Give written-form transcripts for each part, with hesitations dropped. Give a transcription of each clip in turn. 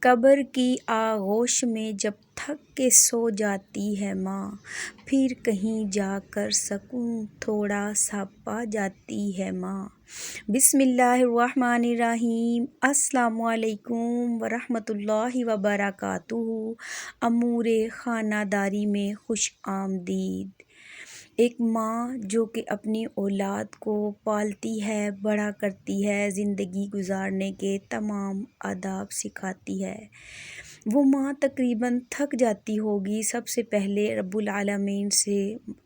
قبر کی آغوش میں جب تھک کے سو جاتی ہے ماں، پھر کہیں جا کر سکون تھوڑا سا پا جاتی ہے ماں۔ بسم اللہ الرحمن الرحیم۔ السلام علیکم ورحمۃ اللہ وبرکاتہ۔ امور خانہ داری میں خوش آمدید۔ ایک ماں جو کہ اپنی اولاد کو پالتی ہے، بڑا کرتی ہے، زندگی گزارنے کے تمام آداب سکھاتی ہے، وہ ماں تقریباً تھک جاتی ہوگی۔ سب سے پہلے رب العالمین سے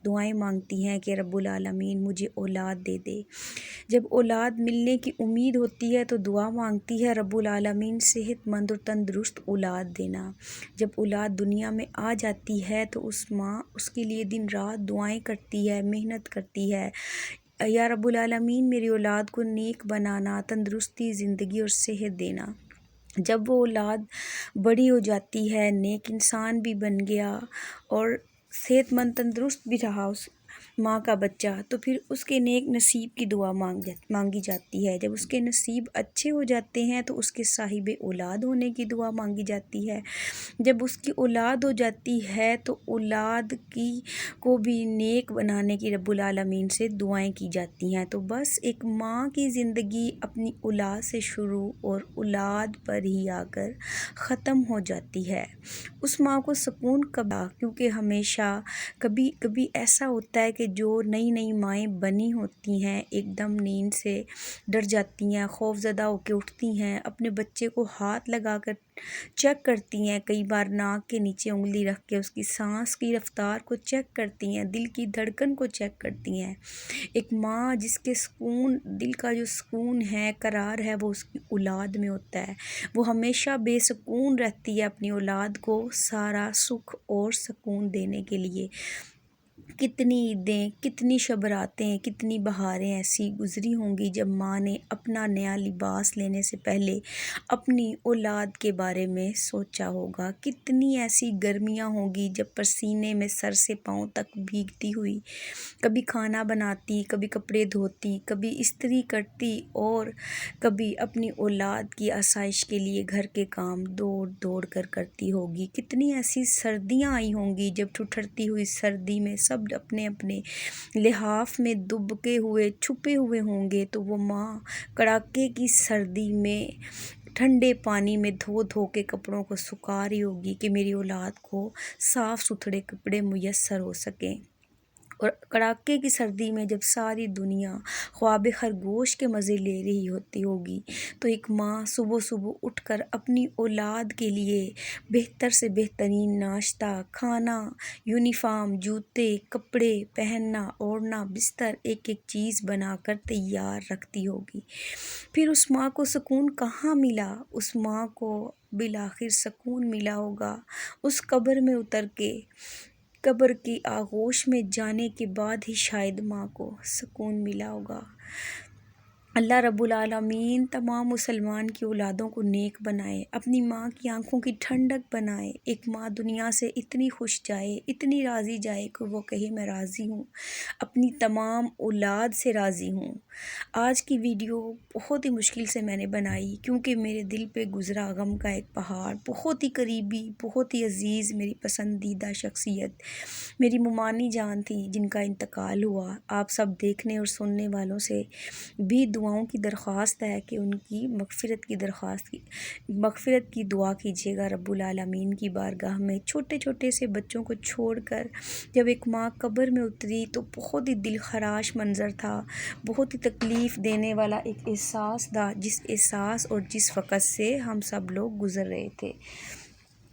دعائیں مانگتی ہیں کہ رب العالمین مجھے اولاد دے دے۔ جب اولاد ملنے کی امید ہوتی ہے تو دعا مانگتی ہے رب العالمین صحت مند اور تندرست اولاد دینا۔ جب اولاد دنیا میں آ جاتی ہے تو اس ماں اس کے لیے دن رات دعائیں کرتی ہے، محنت کرتی ہے، یا رب العالمین میری اولاد کو نیک بنانا، تندرستی، زندگی اور صحت دینا۔ جب وہ اولاد بڑی ہو جاتی ہے، نیک انسان بھی بن گیا اور صحت مند تندرست بھی رہا اس ماں کا بچہ، تو پھر اس کے نیک نصیب کی دعا مانگی جاتی ہے۔ جب اس کے نصیب اچھے ہو جاتے ہیں تو اس کے صاحب اولاد ہونے کی دعا مانگی جاتی ہے۔ جب اس کی اولاد ہو جاتی ہے تو اولاد کو بھی نیک بنانے کی رب العالمین سے دعائیں کی جاتی ہیں۔ تو بس ایک ماں کی زندگی اپنی اولاد سے شروع اور اولاد پر ہی آ کر ختم ہو جاتی ہے۔ اس ماں کو سکون کب؟ کیونکہ ہمیشہ کبھی ایسا ہوتا ہے کہ جو نئی مائیں بنی ہوتی ہیں ایک دم نیند سے ڈر جاتی ہیں، خوف زدہ ہو کے اٹھتی ہیں، اپنے بچے کو ہاتھ لگا کر چیک کرتی ہیں، کئی بار ناک کے نیچے انگلی رکھ کے اس کی سانس کی رفتار کو چیک کرتی ہیں، دل کی دھڑکن کو چیک کرتی ہیں۔ ایک ماں جس کے سکون، دل کا جو سکون ہے، قرار ہے، وہ اس کی اولاد میں ہوتا ہے۔ وہ ہمیشہ بے سکون رہتی ہے اپنی اولاد کو سارا سکھ اور سکون دینے کے لیے۔ کتنی عیدیں، کتنی شب راتیں، کتنی بہاریں ایسی گزری ہوں گی جب ماں نے اپنا نیا لباس لینے سے پہلے اپنی اولاد کے بارے میں سوچا ہوگا۔ کتنی ایسی گرمیاں ہوں گی جب پسینے میں سر سے پاؤں تک بھیگتی ہوئی کبھی کھانا بناتی، کبھی کپڑے دھوتی، کبھی استری کرتی اور کبھی اپنی اولاد کی آسائش کے لیے گھر کے کام دوڑ کر کرتی ہوگی۔ کتنی ایسی سردیاں آئی ہوں گی جب ٹھٹھرتی ہوئی سردی میں سب اپنے اپنے لحاف میں دبکے ہوئے چھپے ہوئے ہوں گے، تو وہ ماں کڑاکے کی سردی میں ٹھنڈے پانی میں دھو کے کپڑوں کو سکھا رہی ہوگی کہ میری اولاد کو صاف ستھرے کپڑے میسر ہو سکیں۔ اور کڑاکے کی سردی میں جب ساری دنیا خواب خرگوش کے مزے لے رہی ہوتی ہوگی تو ایک ماں صبح اٹھ کر اپنی اولاد کے لیے بہتر سے بہترین ناشتہ، کھانا، یونیفارم، جوتے، کپڑے پہننا، اوڑھنا، بستر، ایک چیز بنا کر تیار رکھتی ہوگی۔ پھر اس ماں کو سکون کہاں ملا؟ اس ماں کو بالآخر سکون ملا ہوگا اس قبر میں اتر کے۔ قبر کی آغوش میں جانے کے بعد ہی شاید ماں کو سکون ملا ہوگا۔ اللہ رب العالمین تمام مسلمان کی اولادوں کو نیک بنائے، اپنی ماں کی آنکھوں کی ٹھنڈک بنائے۔ ایک ماں دنیا سے اتنی خوش جائے، اتنی راضی جائے کہ وہ کہے میں راضی ہوں، اپنی تمام اولاد سے راضی ہوں۔ آج کی ویڈیو بہت ہی مشکل سے میں نے بنائی کیونکہ میرے دل پہ گزرا غم کا ایک پہاڑ۔ بہت ہی قریبی، بہت ہی عزیز، میری پسندیدہ شخصیت میری ممانی جان تھی جن کا انتقال ہوا۔ آپ سب دیکھنے اور سننے والوں سے بھی دعاؤں کی درخواست ہے کہ ان کی مغفرت کی دعا کیجیے گا رب العالمین کی بارگاہ میں۔ چھوٹے سے بچوں کو چھوڑ کر جب ایک ماں قبر میں اتری تو بہت ہی دل خراش منظر تھا، بہت ہی تکلیف دینے والا ایک احساس تھا، جس احساس اور جس وقت سے ہم سب لوگ گزر رہے تھے۔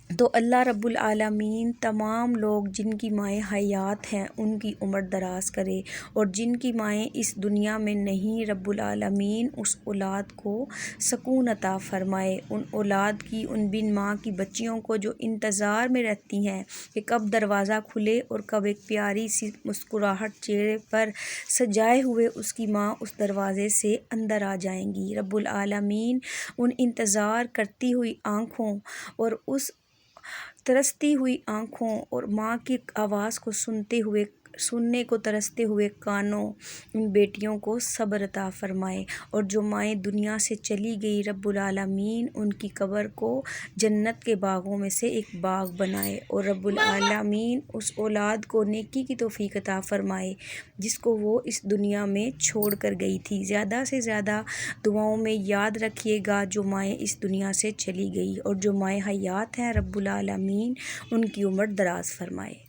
تو اللہ رب العالمین تمام لوگ جن کی مائیں حیات ہیں ان کی عمر دراز کرے، اور جن کی مائیں اس دنیا میں نہیں، رب العالمین اس اولاد کو سکون عطا فرمائے۔ ان اولاد کی، ان بن ماں کی بچیوں کو جو انتظار میں رہتی ہیں کہ کب دروازہ کھلے اور کب ایک پیاری سی مسکراہٹ چہرے پر سجائے ہوئے اس کی ماں اس دروازے سے اندر آ جائیں گی، رب العالمین ان انتظار کرتی ہوئی آنکھوں اور اس ترستی ہوئی آنکھوں اور ماں کی آواز کو سنتے ہوئے سننے کو ترستے ہوئے کانوں ان بیٹیوں کو صبر عطا فرمائے، اور جو مائیں دنیا سے چلی گئی رب العالمین ان کی قبر کو جنت کے باغوں میں سے ایک باغ بنائے، اور رب العالمین اس اولاد کو نیکی کی توفیق عطا فرمائے جس کو وہ اس دنیا میں چھوڑ کر گئی تھی۔ زیادہ سے زیادہ دعاؤں میں یاد رکھیے گا جو مائیں اس دنیا سے چلی گئی، اور جو مائیں حیات ہیں رب العالمین ان کی عمر دراز فرمائے۔